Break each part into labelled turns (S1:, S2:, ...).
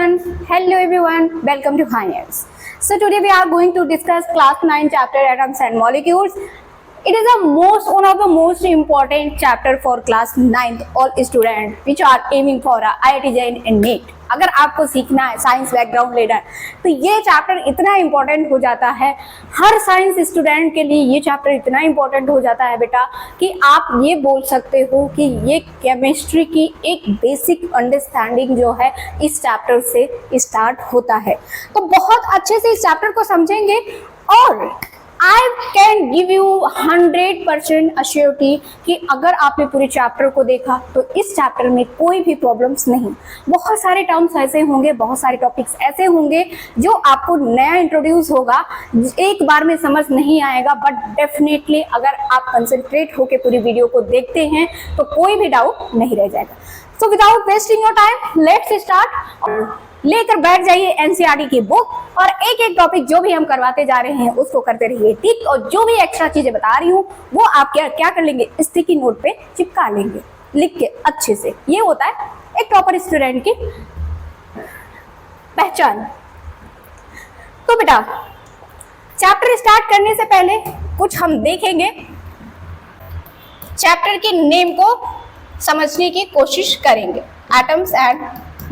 S1: everyone. Hello everyone. Welcome to Science. So today we are going to discuss class 9 chapter atoms and molecules. It is one of the most important chapter for class 9th all students which are aiming for a IIT JEE and NEET. अगर आपको सीखना है science background लेना तो ये chapter इतना important हो जाता है, हर साइंस स्टूडेंट के लिए ये चैप्टर इतना इम्पोर्टेंट हो जाता है बेटा कि आप ये बोल सकते हो कि ये केमिस्ट्री की एक बेसिक अंडरस्टैंडिंग जो है इस चैप्टर से स्टार्ट होता है। तो बहुत अच्छे से इस चैप्टर को समझेंगे और I can give you 100% assurity कि अगर आपने पूरे चैप्टर को देखा तो इस चैप्टर में कोई भी प्रॉब्लम्स नहीं। बहुत सारे टर्म्स ऐसे होंगे, बहुत सारे टॉपिक्स ऐसे होंगे जो आपको नया इंट्रोड्यूस होगा, एक बार में समझ नहीं आएगा, बट डेफिनेटली अगर आप कंसंट्रेट होकर पूरी वीडियो को देखते हैं तो कोई भी डाउट नहीं रह जाएगा। So without wasting your time let's start और लेकर बैठ जाइए एनसीईआरटी की बुक और एक एक टॉपिक जो भी हम करवाते जा रहे हैं उसको करते रहिए टिक, और जो भी एक्स्ट्रा चीजें बता रही हूँ वो आप क्या कर लेंगे, स्टिकी नोट पे चिपका लेंगे लिख के अच्छे से। ये होता है एक प्रॉपर स्टूडेंट की पहचान। तो बेटा चैप्टर स्टार्ट करने से पहले कुछ हम देखेंगे, चैप्टर के नेम को समझने की कोशिश करेंगे, atoms and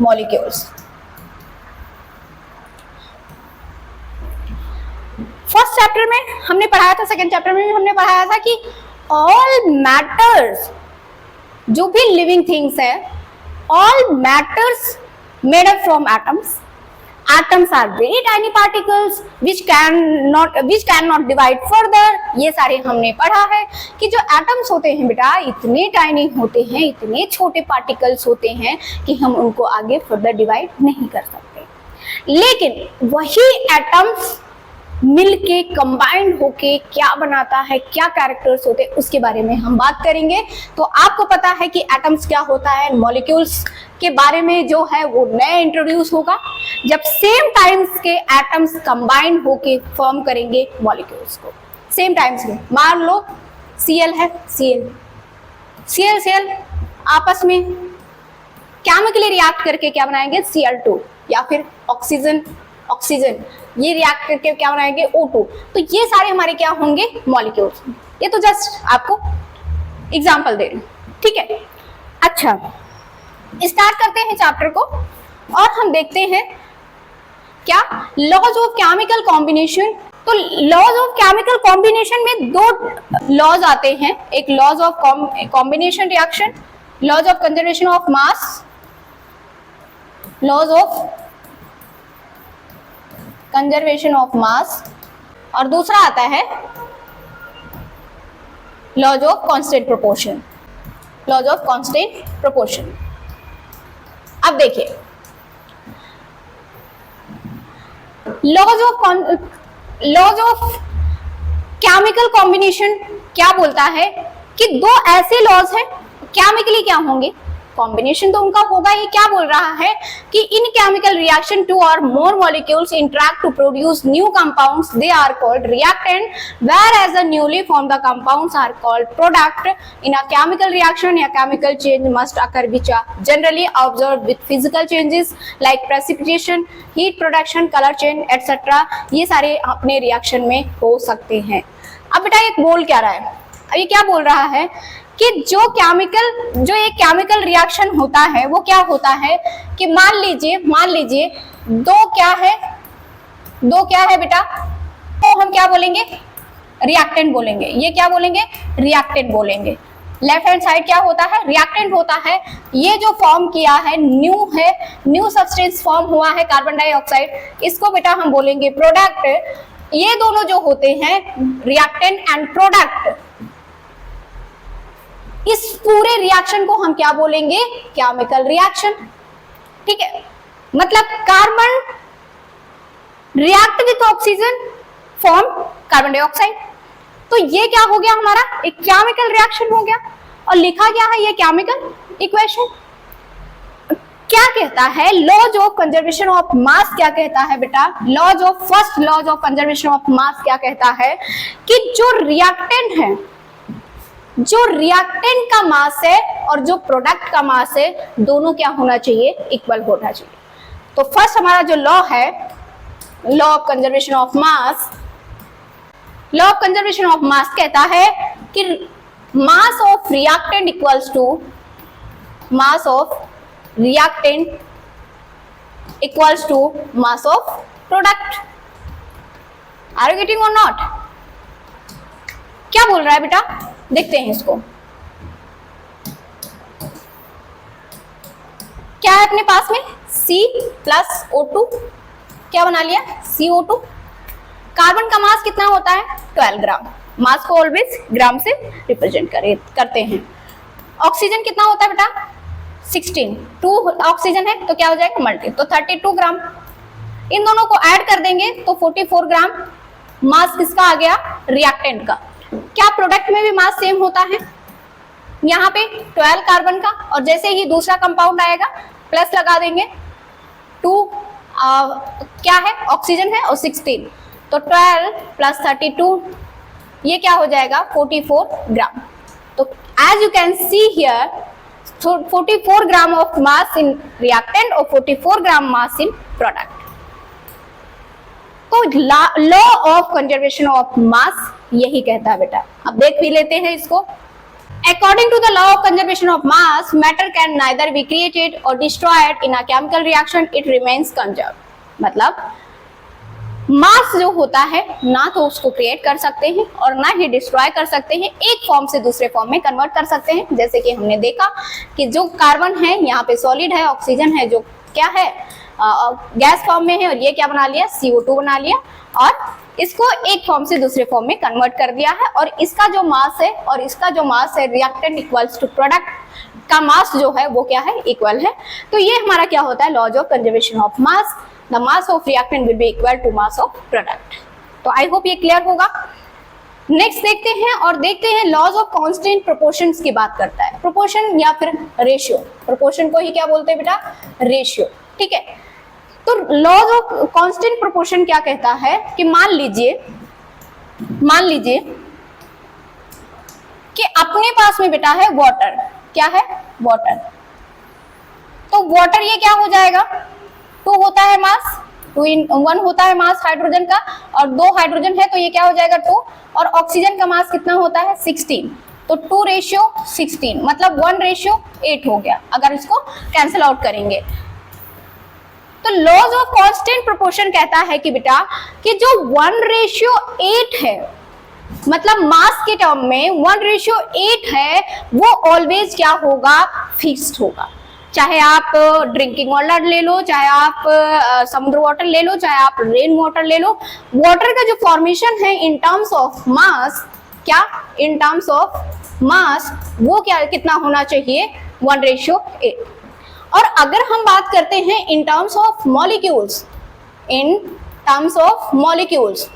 S1: molecules. First chapter में हमने पढ़ाया था, सेकंड चैप्टर में भी हमने पढ़ाया था कि ऑल मैटर्स, जो भी लिविंग थिंग्स है, all matters made up from atoms. Atoms are very tiny particles which cannot divide further। ये सारे हमने पढ़ा है कि जो एटम्स होते हैं बेटा इतने टाइनी होते हैं, इतने छोटे पार्टिकल्स होते हैं कि हम उनको आगे फर्दर डिवाइड नहीं कर सकते। लेकिन वही एटम्स मिलके कंबाइंड होके क्या बनाता है, क्या कैरेक्टर्स होते हैं, उसके बारे में हम बात करेंगे। तो आपको पता है कि एटम्स क्या होता है, मॉलिक्यूल्स के बारे में जो है वो नया इंट्रोड्यूस होगा जब सेम टाइम्स के एटम्स कंबाइंड होके फॉर्म करेंगे मॉलिक्यूल्स को। सेम टाइम्स में मान लो Cl है, Cl आपस में केमिकली रिएक्ट करके क्या बनाएंगे, Cl2, या फिर ऑक्सीजन ये रिएक्ट करके क्या बनाएंगे, O2। तो ये सारे हमारे क्या होंगे, मॉलिक्यूल्स। ये तो जस्ट आपको एग्जांपल दे रही हूं, ठीक है। अच्छा स्टार्ट करते हैं चैप्टर को और हम देखते हैं क्या लॉज ऑफ केमिकल कॉम्बिनेशन। तो लॉज ऑफ केमिकल कॉम्बिनेशन में दो लॉज आते हैं, एक laws of combination reaction, laws of conservation of mass, laws of conservation of mass, और दूसरा आता है laws of constant proportion, laws of constant proportion. अब देखिए लॉज ऑफ केमिकल कॉम्बिनेशन क्या बोलता है कि दो ऐसे लॉज हैं, केमिकली क्या होंगे, कॉम्बिनेशन तो उनका होगा ही। क्या बोल रहा है कि इन केमिकल रिएक्शन टू और more molecules interact to produce new compounds, they are called reactant, whereas the newly formed the compounds are called product। in a chemical reaction a chemical change must occur which are generally observed with physical changes like precipitation, heat production, color change etc। ये सारे अपने reaction में हो सकते हैं। अब बेटा ये बोल क्या रहा है, अब ये क्या बोल रहा है कि जो एक केमिकल रिएक्शन होता है वो क्या होता है कि मान लीजिए दो क्या है बेटा, तो हम क्या बोलेंगे, रिएक्टेंट बोलेंगे। ये क्या बोलेंगे, रिएक्टेंट बोलेंगे। लेफ्ट हैंड साइड क्या होता है, रिएक्टेंट होता है। ये जो फॉर्म किया है न्यू सब्सटेंस फॉर्म हुआ है कार्बन डाइऑक्साइड, इसको बेटा हम बोलेंगे प्रोडक्ट। ये दोनों जो होते हैं रिएक्टेंट एंड प्रोडक्ट, इस पूरे रिएक्शन को हम क्या बोलेंगे, केमिकल रिएक्शन, ठीक है। मतलब carbon react with oxygen form carbon dioxide, तो ये क्या हो गया हमारा, एक केमिकल रिएक्शन हो गया। और लिखा गया है ये केमिकल इक्वेशन। क्या कहता है, laws of conservation of mass क्या कहता है बेटा, first laws of conservation of mass क्या कहता है कि जो रिएक्टेंट का मास है और जो प्रोडक्ट का मास है दोनों क्या होना चाहिए, इक्वल होना चाहिए। तो फर्स्ट हमारा जो लॉ है, law of conservation of mass, law of conservation of mass कहता है कि mass of reactant equals to mass of reactant equals to mass of product. Are you getting और नॉट? क्या बोल रहा है बेटा, देखते हैं इसको। क्या है अपने पास में, C प्लस O2, क्या बना लिया, CO2। कार्बन का मास कितना होता है, 12 ग्राम। मास को ऑलवेज ग्राम से रिप्रेजेंट करते हैं। ऑक्सीजन कितना होता है बेटा, 16, 2 ऑक्सीजन है तो क्या हो जाएगा मल्टी, तो 32 ग्राम। इन दोनों को ऐड कर देंगे तो 44 ग्राम मास किसका आ गया, रिएक्टेंट का। क्या प्रोडक्ट में भी मास सेम होता है, यहाँ पे 12 कार्बन का, और जैसे ही दूसरा कंपाउंड आएगा प्लस लगा देंगे, 2 क्या है, ऑक्सीजन है, और 16, तो 12 प्लस 32 ये क्या हो जाएगा 44 ग्राम। तो as you can see here 44 gram of mass in reactant और 44 ग्राम मास इन प्रोडक्ट। तो law of conservation of mass यही कहता है बेटा। अब देख भी लेते हैं इसको। According to the law of conservation of mass, matter can neither be created और destroyed in a chemical reaction, it remains conserve. मतलब मास जो होता है ना तो उसको क्रिएट कर सकते हैं और ना ही डिस्ट्रॉय कर सकते हैं, एक फॉर्म से दूसरे फॉर्म में कन्वर्ट कर सकते हैं। जैसे कि हमने देखा कि जो कार्बन है यहाँ पे सॉलिड है, ऑक्सीजन है जो क्या है गैस फॉर्म में है, और ये क्या बना लिया, CO2 बना लिया, और इसको एक फॉर्म से दूसरे फॉर्म में कन्वर्ट कर दिया है। और इसका जो मास है और इसका जो मास है, रिएक्टेंट इक्वल्स टू प्रोडक्ट का मास जो है वो क्या है, इक्वल है। तो ये हमारा क्या होता है, laws of conservation of mass. The mass of reactant will be equal to mass of product. तो आई होप ये क्लियर होगा। नेक्स्ट देखते हैं और देखते हैं लॉज ऑफ कांस्टेंट प्रोपोर्शंस की बात करता है। प्रोपोर्शन या फिर रेशियो, प्रोपोर्शन को ही क्या बोलते हैं बेटा, रेशियो। ठीक है, तो लॉज ऑफ कांस्टेंट प्रोपोर्शन क्या कहता है कि मान लीजिए कि अपने पास में बेटा है वाटर, क्या है, वाटर। तो वाटर ये क्या हो जाएगा, 2 होता है मास, 2 in 1 होता है मास हाइड्रोजन का, और 2 हाइड्रोजन है तो ये क्या हो जाएगा 2, और ऑक्सीजन का मास कितना होता है 16, तो 2:16, मतलब 1:8 हो गया अगर इसको कैंसिल आउट करेंगे। तो लॉज ऑफ कांस्टेंट प्रोपोर्शन कहता है कि बेटा कि जो 1:8 है, मतलब मास के टर्म में 1:8 है, वो ऑलवेज क्या होगा, फिक्स्ड होगा। चाहे आप ड्रिंकिंग वाटर ले लो, चाहे आप समुद्र वाटर ले लो, चाहे आप रेन वाटर ले लो, वाटर का जो फॉर्मेशन है इन टर्म्स ऑफ मास, क्या इन टर्म्स ऑफ मास, वो क्या कितना होना चाहिए, 1:8। और अगर हम बात करते हैं in terms of molecules, in terms of molecules,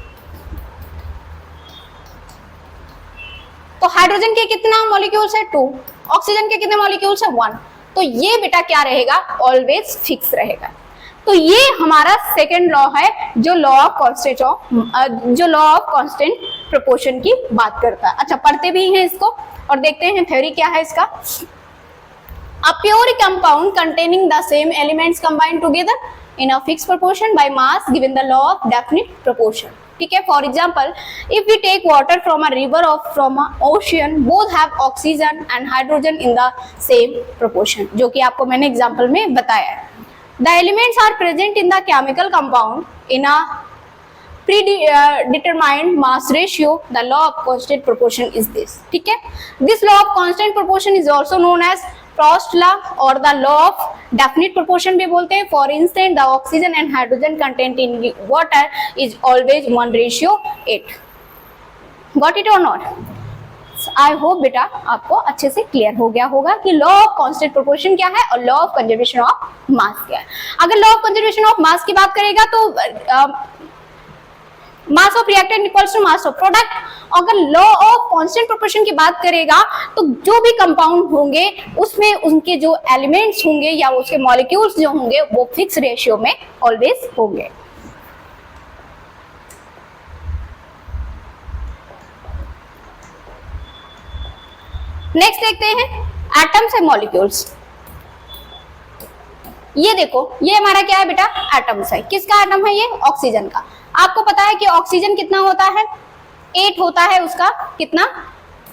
S1: तो हाइड्रोजन के कितना मॉलिक्यूल्स है 2, ऑक्सीजन के कितने मॉलिक्यूल्स है 1, तो ये बेटा क्या रहेगा, ऑलवेज फिक्स रहेगा। तो ये हमारा सेकेंड लॉ है जो लॉ ऑफ कांस्टेंट प्रोपोर्शन की बात करता है। अच्छा, पढ़ते भी हैं इसको और देखते हैं थ्योरी क्या है इसका। A pure compound containing the same elements combined together in a fixed proportion by mass given the law of definite proportion. ठीक है, for example if we take water from a river और from a ocean, both have oxygen and hydrogen in the same proportion, जो कि आपको मैंने example में बताया है। The elements are present in the chemical compound in a predetermined mass ratio. The law of constant proportion is this. ठीक है, this law of constant proportion is also known as Proust law or the law of definite proportion भी बोलते हैं। For instance, the oxygen and hydrogen content in water is always 1:8. Got it or not? I hope बेटा आपको अच्छे से clear हो गया होगा कि लॉ ऑफ कांस्टेंट प्रोपोर्शन क्या है और law of conservation of mass क्या है। अगर law of conservation of mass की बात करेगा तो mass of reactant equals to mass of product. अगर लॉ ऑफ कांस्टेंट प्रोपोर्शन की बात करेगा तो जो भी कंपाउंड होंगे उसमें उनके जो एलिमेंट्स होंगे या उसके मॉलिक्यूल्स जो होंगे वो फिक्स रेशियो में ऑलवेज होंगे। नेक्स्ट देखते हैं एटम्स एंड मॉलिक्यूल्स। ये देखो, ये हमारा क्या है बेटा, एटम्स है। किसका एटम है ये, ऑक्सीजन का। आपको पता है कि ऑक्सीजन कितना होता है, 8 होता है उसका कितना,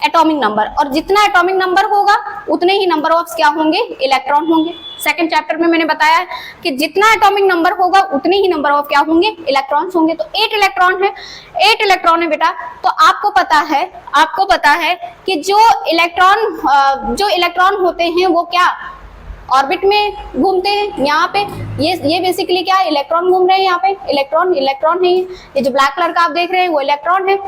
S1: एटॉमिक नंबर, और जितना एटॉमिक नंबर होगा उतने ही नंबर ऑफ क्या होंगे, इलेक्ट्रॉन होंगे। सेकंड चैप्टर में मैंने बताया कि जितना एटॉमिक नंबर होगा उतने ही नंबर ऑफ क्या होंगे, इलेक्ट्रॉन्स होंगे। तो 8 इलेक्ट्रॉन है, 8 इलेक्ट्रॉन है बेटा। तो आपको पता है कि जो इलेक्ट्रॉन होते हैं वो क्या ऑर्बिट में घूमते हैं। यहाँ पे ये बेसिकली क्या है, इलेक्ट्रॉन घूम रहे हैं यहाँ पे, इलेक्ट्रॉन है। ये जो ब्लैक कलर का आप देख रहे हैं वो इलेक्ट्रॉन है।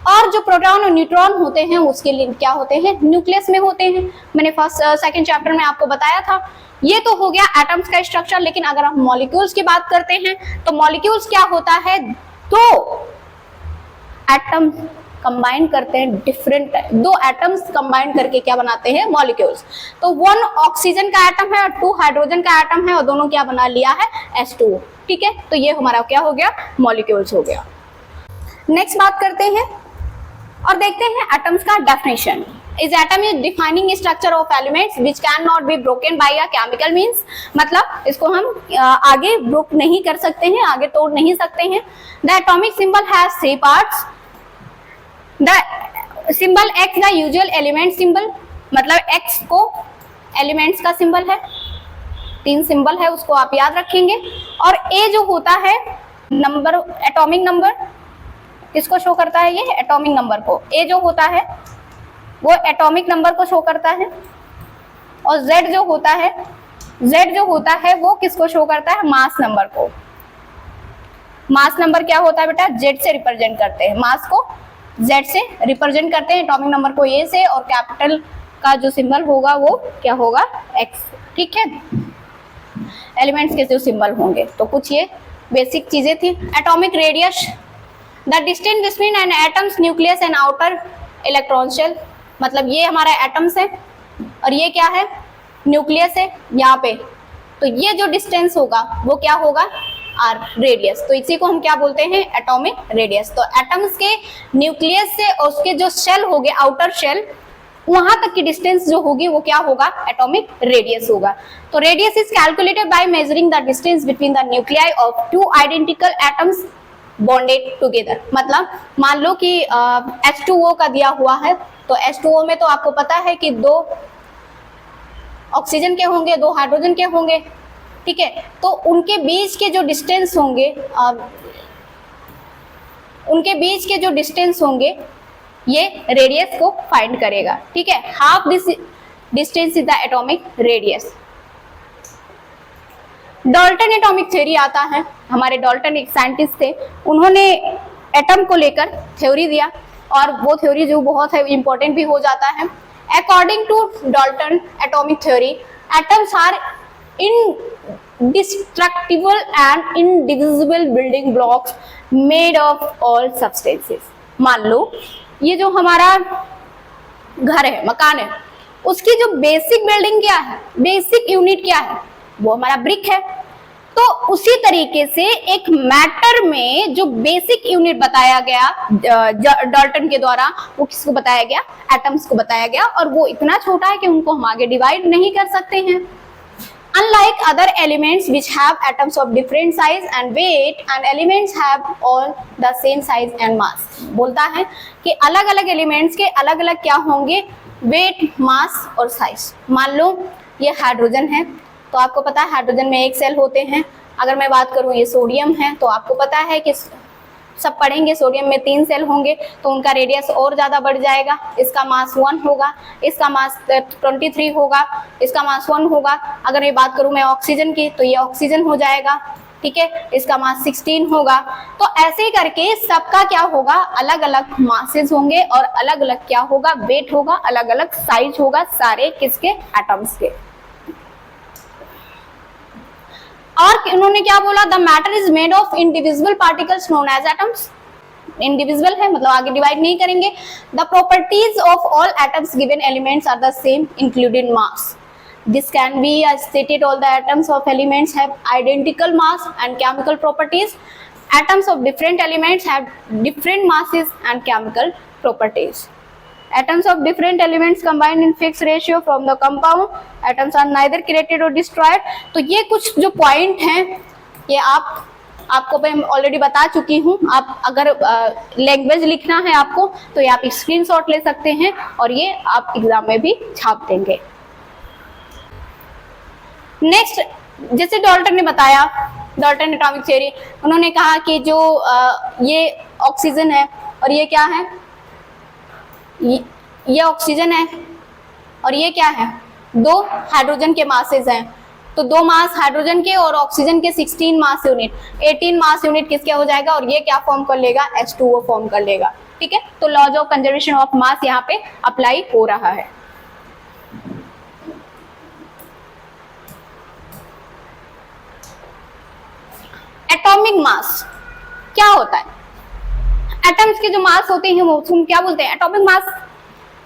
S1: और जो प्रोटॉन और न्यूट्रॉन होते हैं उसके लिए क्या होते हैं, न्यूक्लियस में होते हैं। मैंने सेकंड चैप्टर में आपको बताया था। ये तो हो गया एटम्स का स्ट्रक्चर। लेकिन अगर हम मॉलिक्यूल्स की बात करते हैं तो मॉलिक्यूल्स क्या होता है, 2 एटम कंबाइन करते हैं, डिफरेंट 2 एटम्स कंबाइन करके क्या बनाते हैं, मॉलिक्यूल्स। तो 1 ऑक्सीजन का एटम है और 2 हाइड्रोजन का एटम है, और दोनों क्या बना लिया है, H2O। ठीक है, तो ये हमारा क्या हो गया, मॉलिक्यूल्स हो गया। नेक्स्ट बात करते हैं और देखते हैं एटम्स का डेफिनेशन। इस atom is defining structure of elements which can not be broken by a chemical means, मतलब इसको हम आगे ब्रोक नहीं कर सकते हैं, आगे तोड़ नहीं सकते हैं। The atomic symbol has 3 parts. The symbol X the usual element symbol, मतलब X को एलिमेंट्स का सिंबल है, 3 सिंबल है उसको आप याद रखेंगे। और A जो होता है नंबर, एटॉमिक नंबर, किसको शो करता है, ये एटॉमिक नंबर को। A जो होता है वो एटॉमिक नंबर को शो करता है। और Z जो होता है वो किसको शो करता है, मास नंबर को। मास नंबर क्या होता है बेटा, Z से रिप्रेजेंट करते हैं, मास को Z से रिप्रेजेंट करते हैं, एटॉमिक नंबर को A से, और कैपिटल का जो सिंबल होगा वो क्या होगा, X। ठीक है, एलिमेंट्स के जो सिंबल होंगे। तो कुछ ये बेसिक चीजें थी। Atomic radius, the distance between an atoms nucleus and outer electron shell, मतलब ये हमारा एटम्स है और ये क्या है, न्यूक्लियस है यहाँ पे। तो ये जो डिस्टेंस होगा वो क्या होगा, आर, रेडियस। तो इसी को हम क्या बोलते हैं, एटॉमिक रेडियस। तो एटम्स के न्यूक्लियस से और उसके जो शेल होंगे, आउटर शेल, वहां तक की डिस्टेंस जो होगी वो क्या होगा, एटॉमिक रेडियस होगा। तो radius is calculated by measuring the distance between the nuclei of 2 identical atoms bonded together. मतलब मान लो कि H2O का दिया हुआ है, तो H2O में तो आपको पता है कि 2 ऑक्सीजन के होंगे, 2 हाइड्रोजन के होंगे। ठीक है, तो उनके बीच के जो डिस्टेंस होंगे ये रेडियस को फाइंड करेगा। ठीक है, half this distance is the atomic radius. Dalton atomic theory आता है, हमारे डाल्टन एक साइंटिस्ट थे, उन्होंने एटम को लेकर थ्योरी दिया, और वो थ्योरी जो बहुत है इंपॉर्टेंट भी हो जाता है। According to Dalton atomic theory, atoms are indestructible and indivisible building blocks made of all substances। मान लो ये जो हमारा घर है, मकान है, उसकी जो बेसिक बिल्डिंग क्या है, बेसिक यूनिट क्या है, वो हमारा ब्रिक है। तो उसी तरीके से एक मैटर में जो बेसिक यूनिट बताया गया डाल्टन के द्वारा, वो किसको बताया गया, एटम्स को बताया गया। और वो इतना छोटा है कि उनको हम आगे डिवाइड नहीं कर सकते हैं। Unlike other elements which have atoms of different size and weight, and elements have all the same size and mass। बोलता है कि अलग अलग एलिमेंट्स के अलग अलग क्या होंगे, वेट, मास और साइज। मान लो ये हाइड्रोजन है, तो आपको पता है हाइड्रोजन में 1 सेल होते हैं। अगर मैं बात करूँ ये सोडियम है, तो आपको पता है कि सब पढ़ेंगे सोडियम में 3 सेल होंगे, तो उनका रेडियस और ज़्यादा बढ़ जाएगा। इसका मास 1 होगा, इसका मास 23 होगा, इसका मास 1 होगा। अगर मैं बात करूँ मैं ऑक्सीजन की, तो ये ऑक्सीजन हो जाएगा। ठीक है, इसका मास 16 होगा। तो ऐसे ही करके सबका क्या होगा, अलग अलग मासेस होंगे और अलग अलग क्या होगा, वेट होगा, अलग अलग साइज होगा, सारे किसके, एटम्स के। और उन्होंने क्या बोला, the matter is made of indivisible particles known as atoms. Indivisible है मतलब आगे डिवाइड नहीं करेंगे। The properties of all atoms given elements are the same including mass. This can be stated all the atoms of elements have identical mass and chemical properties. Atoms of different elements have different masses and chemical properties. Atoms of different elements combined in fixed ratio from the compound. Atoms are neither created or destroyed. तो ये कुछ जो point हैं ये आपको मैं already बता चुकी हूँ. आप अगर लैंग्वेज लिखना है आपको तो ये आप स्क्रीनशॉट ले सकते हैं और ये आप एग्जाम में भी छाप देंगे. नेक्स्ट, जैसे डॉल्टन ने बताया, डॉल्टन एटॉमिक थ्योरी, उन्होंने कहा कि जो ये ऑक्सीजन है और ये क्या है, ये ऑक्सीजन है और ये क्या है, दो हाइड्रोजन के मासेस हैं. तो दो मास हाइड्रोजन के और ऑक्सीजन के 16 मास यूनिट, 18 मास यूनिट किसके हो जाएगा और ये क्या फॉर्म कर लेगा, H2O फॉर्म कर लेगा. ठीक है, तो laws of conservation of mass यहाँ पे अप्लाई हो रहा है. एटॉमिक मास क्या होता है? एटम्स के जो मास होते हैं वो हम क्या बोलते हैं, एटॉमिक मास.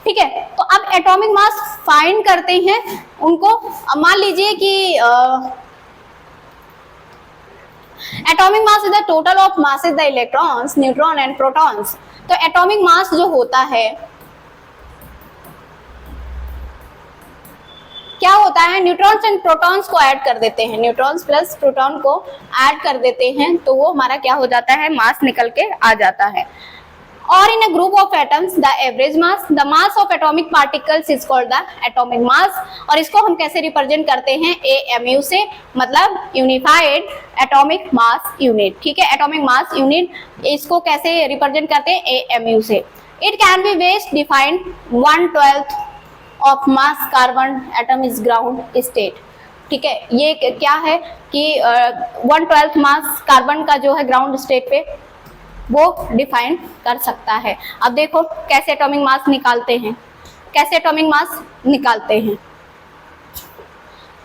S1: ठीक है, तो अब एटॉमिक मास फाइंड करते हैं उनको. मान लीजिए कि atomic mass is the total of masses the electrons, neutron and protons. तो एटॉमिक मास जो होता है क्या होता है, न्यूट्रॉन्स एंड प्रोटॉन्स को ऐड कर देते हैं, न्यूट्रॉन्स प्लस प्रोटॉन को ऐड कर देते हैं तो वो हमारा क्या हो जाता है, मास निकल के आ जाता है. और in a group of atoms the average mass, the mass of atomic particles is called the atomic mass. और इसको हम कैसे रिप्रेजेंट करते हैं, AMU से, मतलब यूनिफाइड एटॉमिक मास यूनिट. ठीक है, एटॉमिक मास यूनिट, इसको कैसे रिप्रेजेंट करते हैं, AMU से. It can be best defined 1/12 of mass carbon atom is ground state. ठीक है, ये क्या है कि 1/12 मास कार्बन का जो है ग्राउंड स्टेट पे वो डिफाइन कर सकता है. अब देखो कैसे एटॉमिक मास निकालते हैं, कैसे एटॉमिक मास निकालते हैं.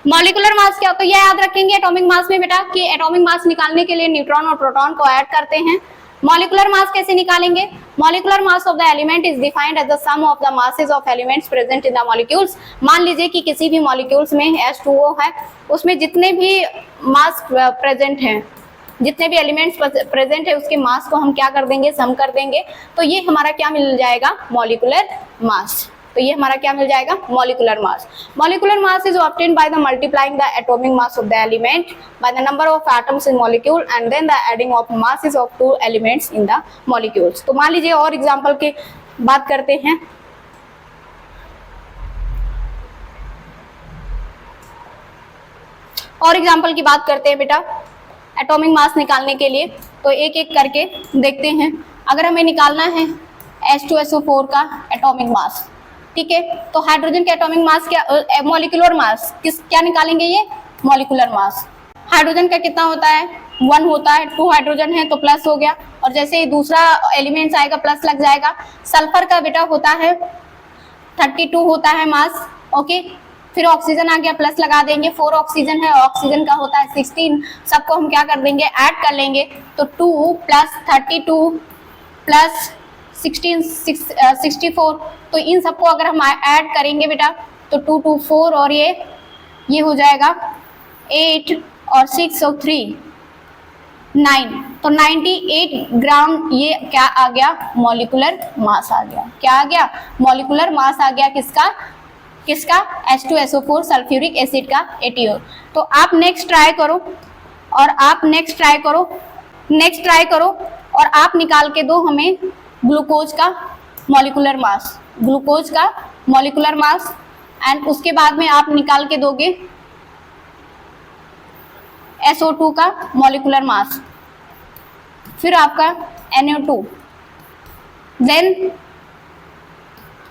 S1: मॉलिक्यूलर मास क्या होता है, यह याद रखेंगे एटॉमिक मास में बेटा कि एटॉमिक मास निकालने के लिए न्यूट्रॉन और प्रोटॉन को ऐड करते हैं. मॉलिक्यूलर मास कैसे निकालेंगे, molecular mass of the element is defined as the sum of the masses of elements present in the molecules. मान लीजिए कि किसी भी मॉलिक्यूल्स में H2O है, उसमें जितने भी मास प्रेजेंट हैं, जितने भी एलिमेंट्स प्रेजेंट है उसके मास को हम क्या कर देंगे, सम कर देंगे. तो ये हमारा क्या मिल जाएगा, मॉलिक्यूलर मास. तो ये हमारा क्या मिल जाएगा, molecular mass. Molecular mass is obtained by the multiplying the atomic mass of the element by the number of atoms in molecule and then the adding of masses of two elements in the molecules. तो मान लीजिए और example की बात करते हैं. और example की बात करते हैं बेटा एटॉमिक मास निकालने के लिए. तो एक एक करके देखते हैं. अगर हमें निकालना है H2SO4 का एटॉमिक मास, ठीक है, तो हाइड्रोजन का एटॉमिक मास क्या, मॉलिक्यूलर मास क्या निकालेंगे, ये मॉलिक्यूलर मास. हाइड्रोजन का कितना होता है, 1 होता है, 2 हाइड्रोजन है तो प्लस हो गया, और जैसे ही दूसरा एलिमेंट्स आएगा प्लस लग जाएगा. सल्फर का बेटा होता है 32 होता है मास. ओके, फिर ऑक्सीजन आ गया, प्लस लगा देंगे. 4 ऑक्सीजन है, ऑक्सीजन का होता है 16. सबको हम क्या कर देंगे, ऐड कर लेंगे. तो 2 प्लस 32 प्लस 16 64. तो इन सबको अगर हम ऐड करेंगे बेटा तो 2 2 4 और ये हो जाएगा 8 और 6 और 3 9. तो 98 ग्राम ये क्या आ गया, मॉलिक्यूलर मास आ गया. क्या आ गया, मॉलिक्यूलर मास आ गया. किसका H2SO4 सल्फ्यूरिक एसिड का ATO. तो आप नेक्स्ट ट्राई करो और आप नेक्स्ट ट्राई करो और आप निकाल के दो हमें ग्लूकोज का मॉलिक्यूलर मास, ग्लूकोज का मॉलिक्यूलर मास. एंड उसके बाद में आप निकाल के दोगे SO2 का मॉलिक्यूलर मास, फिर आपका NO2, then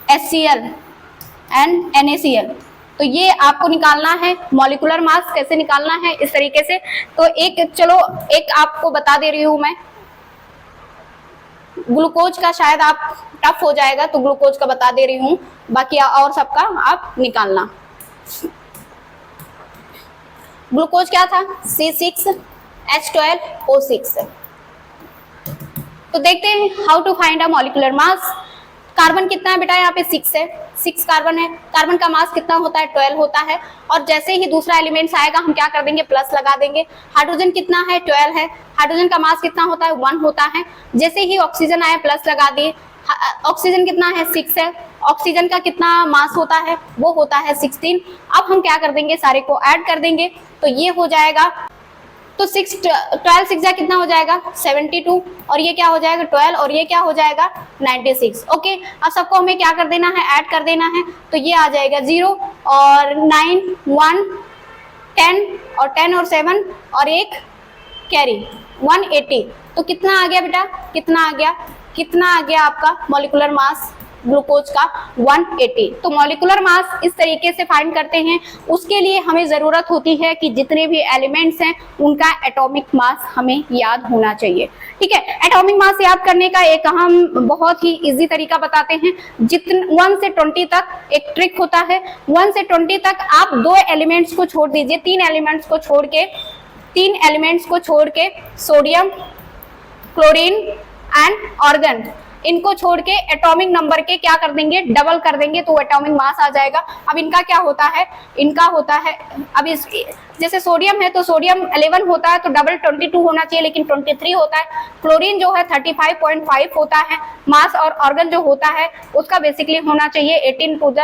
S1: HCl and NaCl. तो ये आपको निकालना है मॉलिक्यूलर मास. कैसे निकालना है, इस तरीके से. तो एक आपको बता दे रही हूं मैं. ग्लूकोज का शायद आप टफ हो जाएगा तो ग्लूकोज का बता दे रही हूं, बाकी और सबका आप निकालना. ग्लूकोज क्या था, C6H12O6. तो देखते हैं how to find a molecular mass. Carbon कितना है बेटा, यहाँ पे 6 है, 6 कार्बन है. कार्बन का मास कितना होता है, 12 होता है. और जैसे ही दूसरा एलिमेंट्स आएगा हम क्या कर देंगे, प्लस लगा देंगे. हाइड्रोजन कितना है, 12 है. हाइड्रोजन का मास कितना होता है, 1 होता है. जैसे ही ऑक्सीजन आया प्लस लगा दिए. ऑक्सीजन कितना है 6 है, ऑक्सीजन का कितना मास होता है वो होता है 16। अब हम क्या कर देंगे सारे को ऐड कर देंगे तो ये हो जाएगा, तो 12 6 जा कितना हो जाएगा 72, और ये क्या हो जाएगा 12 और ये क्या हो जाएगा 96। ओके, अब सबको हमें क्या कर देना है ऐड कर देना है, तो ये आ जाएगा 0 और 9 1 10 और 10 और 7 और एक कैरी 180। तो कितना आ गया बेटा, कितना आ गया आपका मॉलिक्यूलर मास ग्लूकोज का 180। तो मॉलिक्यूलर मास इस तरीके से फाइंड करते हैं। उसके लिए हमें जरूरत होती है कि जितने भी एलिमेंट्स हैं उनका एटॉमिक मास हमें याद होना चाहिए। ठीक है, एटॉमिक मास याद करने का एक हम बहुत ही इजी तरीका बताते हैं। 1 से 20 तक एक ट्रिक होता है। 1 से 20 तक आप 2 एलिमेंट्स को छोड़ दीजिए, 3 एलिमेंट्स को छोड़ के सोडियम, क्लोरीन एंड आर्गन, इनको छोड़ के एटॉमिक नंबर के क्या कर देंगे डबल कर देंगे तो एटॉमिक मास आ जाएगा। अब इनका क्या होता है, अब इस जैसे सोडियम है तो सोडियम 11 होता है तो डबल 22 होना चाहिए लेकिन 23 होता है। क्लोरीन जो है 35.5 होता है मास, और ऑर्गन जो होता है उसका बेसिकली होना चाहिए 18 टू द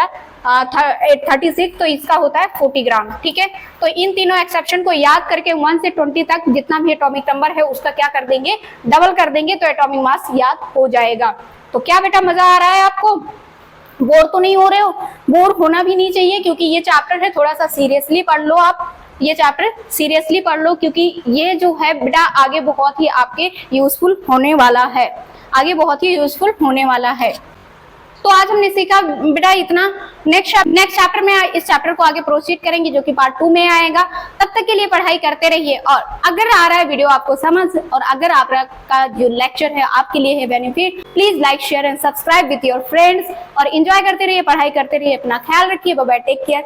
S1: 36, तो इसका होता है 40 ग्राम। ठीक है, तो इन तीनों एक्सेप्शन को याद करके 1 से 20 तक जितना भी एटॉमिक नंबर है उसका क्या कर देंगे डबल कर देंगे तो एटॉमिक मास याद हो जाएगा। तो क्या बेटा मजा आ रहा है आपको, बोर तो नहीं हो रहे हो? बोर होना भी नहीं चाहिए क्योंकि ये चैप्टर है थोड़ा सा सीरियसली पढ़ लो आप, ये चैप्टर सीरियसली पढ़ लो क्योंकि ये जो है बेटा आगे बहुत ही आपके यूजफुल होने वाला है, आगे बहुत ही यूजफुल होने वाला है। तो आज हमने सीखा बेटा इतना। नेक्स्ट चैप्टर में इस चैप्टर को आगे प्रोसीड करेंगे जो कि पार्ट 2 में आएगा। तब तक के लिए पढ़ाई करते रहिए, और अगर आ रहा है वीडियो आपको समझ और अगर आपका जो लेक्चर है आपके लिए है benefit, please like share and subscribe with your friends और एंजॉय करते रहिए, पढ़ाई करते रहिए, अपना ख्याल रखिए, बाय बाय, टेक केयर।